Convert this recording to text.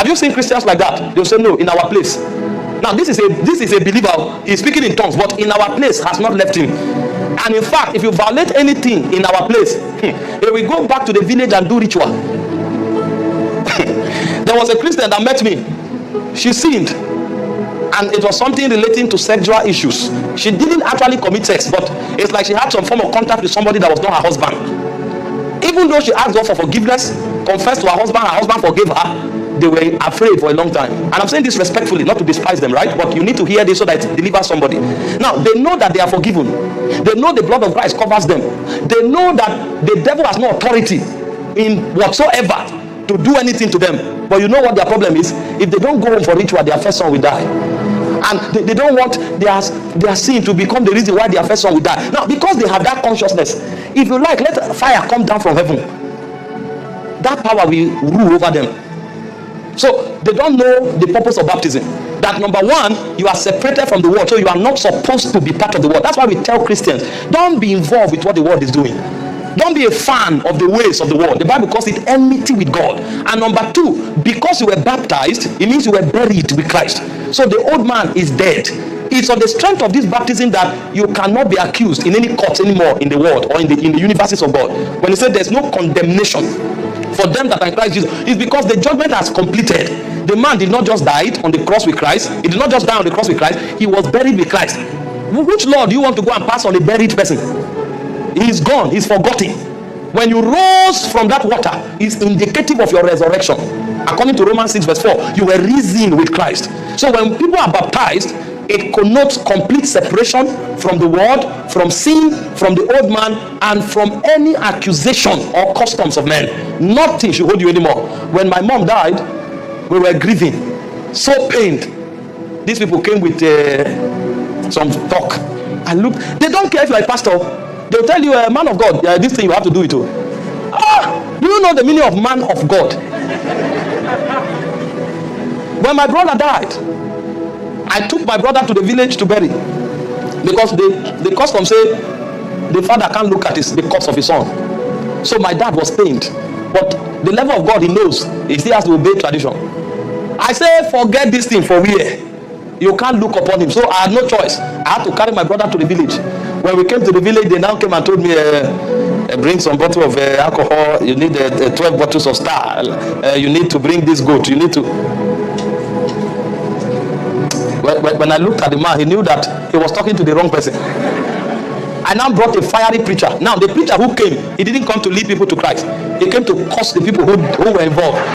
Have you seen Christians like that? They'll say, no, in our place. Now, this is a believer. He's speaking in tongues, but in our place has not left him. And in fact, if you violate anything in our place, he will go back to the village and do ritual. There was a Christian that met me. She sinned, and it was something relating to sexual issues. She didn't actually commit sex, but it's like she had some form of contact with somebody that was not her husband. Even though she asked God for forgiveness, confessed to her husband forgave her, they were afraid for a long time. And I'm saying this respectfully, not to despise them, right? But you need to hear this so that it delivers somebody. Now, they know that they are forgiven. They know the blood of Christ covers them. They know that the devil has no authority in whatsoever to do anything to them. But you know what their problem is? If they don't go home for ritual, their first son will die. And they don't want their sin to become the reason why their first son will die. Now, because they have that consciousness, if you like, let fire come down from heaven. That power will rule over them. So they don't know the purpose of baptism. That number one, you are separated from the world, so you are not supposed to be part of the world. That's why we tell Christians, don't be involved with what the world is doing. Don't be a fan of the ways of the world. The Bible calls it enmity with God. And number two, because you were baptized, it means you were buried with Christ. So the old man is dead. It's on the strength of this baptism that you cannot be accused in any courts anymore in the world or in the universes of God. When he said there's no condemnation for them that are in Christ Jesus, it's because the judgment has completed. The man did not just die on the cross with Christ. He did not just die on the cross with Christ. He was buried with Christ. Which law do you want to go and pass on a buried person? He's gone. He's forgotten. When you rose from that water, it's indicative of your resurrection. According to Romans 6 verse 4, you were risen with Christ. So when people are baptized, it connotes complete separation from the world, from sin, from the old man, and from any accusation or customs of men. Nothing should hold you anymore. When my mom died, we were grieving, so pained. These people came with some talk. I looked. They don't care if you're a pastor. They'll tell you, man of God, this thing you have to do it too. Do you know the meaning of man of God? When my brother died, I took my brother to the village to bury, because the custom say the father can't look at the corpse of his son. So my dad was pained, but the level of God he knows, he still has to obey tradition. I say, forget this thing for where you can't look upon him. So I had no choice. I had to carry my brother to the village. When we came to the village, they now came and told me, bring some bottle of alcohol. You need 12 bottles of Star. You need to bring this goat. You need to. When I looked at the man, he knew that he was talking to the wrong person. I now brought a fiery preacher. Now the preacher who came, he didn't come to lead people to Christ. He came to curse the people who were involved.